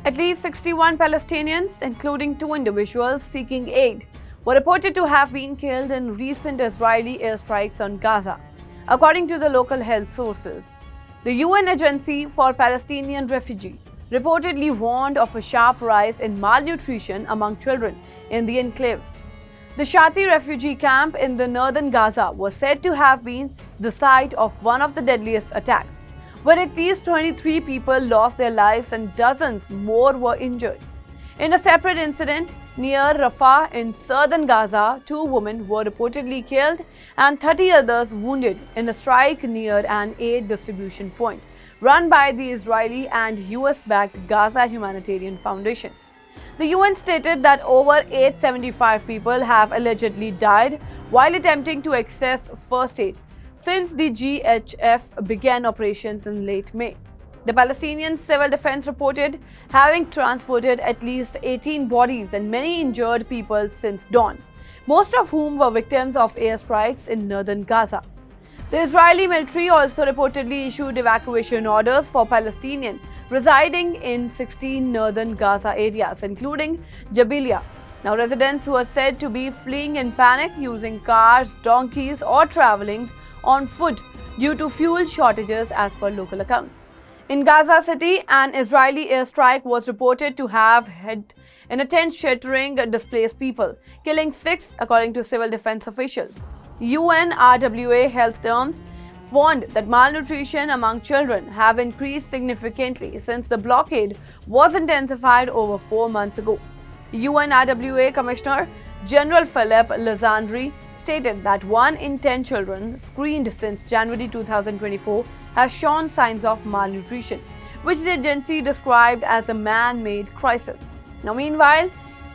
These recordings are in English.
At least 61 Palestinians, including 2 individuals seeking aid, were reported to have been killed in recent Israeli airstrikes on Gaza, according to the local health sources. The UN Agency for Palestinian Refugees reportedly warned of a sharp rise in malnutrition among children in the enclave. The Shati refugee camp in the northern Gaza was said to have been the site of one of the deadliest attacks, where at least 23 people lost their lives and dozens more were injured. In a separate incident near Rafah in southern Gaza, 2 women were reportedly killed and 30 others wounded in a strike near an aid distribution point run by the Israeli and US-backed Gaza Humanitarian Foundation. The UN stated that over 875 people have allegedly died while attempting to access first aid since the GHF began operations in late May. The Palestinian Civil Defense reported having transported at least 18 bodies and many injured people since dawn, most of whom were victims of airstrikes in northern Gaza. The Israeli military also reportedly issued evacuation orders for Palestinians residing in 16 northern Gaza areas, including Jabalia. Now, residents who are said to be fleeing in panic using cars, donkeys, or traveling on foot due to fuel shortages, as per local accounts. In Gaza City, an Israeli airstrike was reported to have hit in a tent sheltering displaced people, killing 6, according to civil defense officials. UNRWA health terms warned that malnutrition among children have increased significantly since the blockade was intensified over 4 months ago. UNRWA Commissioner General Philip Lazandri stated that 1 in 10 children screened since January 2024 has shown signs of malnutrition, which the agency described as a man-made crisis. Now, meanwhile,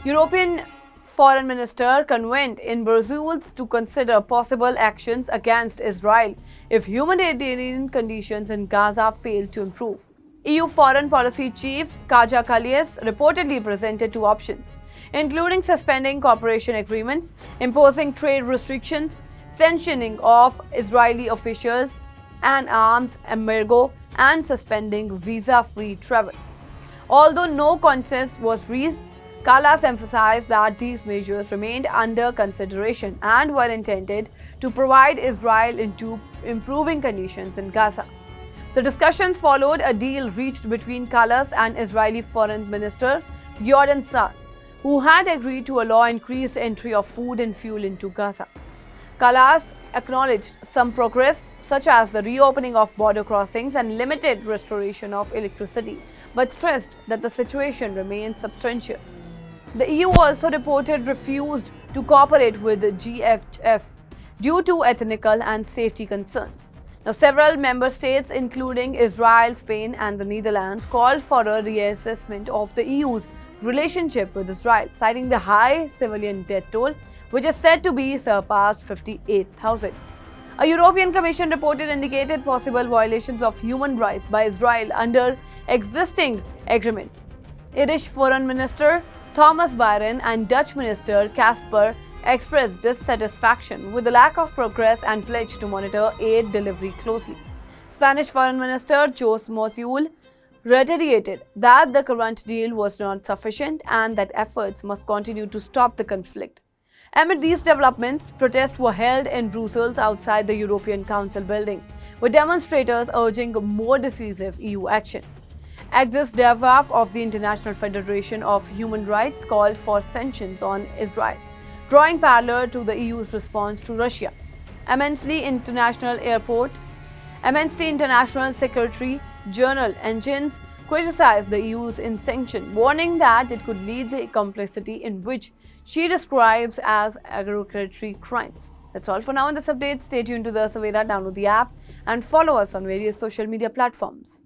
European Foreign Minister convened in Brussels to consider possible actions against Israel if humanitarian conditions in Gaza fail to improve. EU Foreign Policy Chief Kaja Kallas reportedly presented 2 options, including suspending cooperation agreements, imposing trade restrictions, sanctioning of Israeli officials, an arms embargo, and suspending visa-free travel. Although no consensus was reached, Kallas emphasized that these measures remained under consideration and were intended to provide Israel into improving conditions in Gaza. The discussions followed a deal reached between Kallas and Israeli Foreign Minister Gideon Sa'ar, who had agreed to allow increased entry of food and fuel into Gaza. Kallas acknowledged some progress, such as the reopening of border crossings and limited restoration of electricity, but stressed that the situation remains substantial. The EU also reported refused to cooperate with the GHF due to ethnical and safety concerns. Now, several member states, including Israel, Spain, and the Netherlands, called for a reassessment of the EU's relationship with Israel, citing the high civilian death toll, which is said to be surpassed 58,000. A European Commission report indicated possible violations of human rights by Israel under existing agreements. Irish Foreign Minister Thomas Byron and Dutch Minister Casper expressed dissatisfaction with the lack of progress and pledged to monitor aid delivery closely. Spanish Foreign Minister Jose Manuel reiterated that the current deal was not sufficient and that efforts must continue to stop the conflict. Amid these developments, protests were held in Brussels outside the European Council building, with demonstrators urging more decisive EU action. Axis Davaf of the International Federation of Human Rights called for sanctions on Israel, drawing parallel to the EU's response to Russia. Amnesty International Secretary General Engines criticized the EU's sanction, warning that it could lead to complicity in which she describes as aggregatory crimes. That's all for now in this update. Stay tuned to the Savera, download the app and follow us on various social media platforms.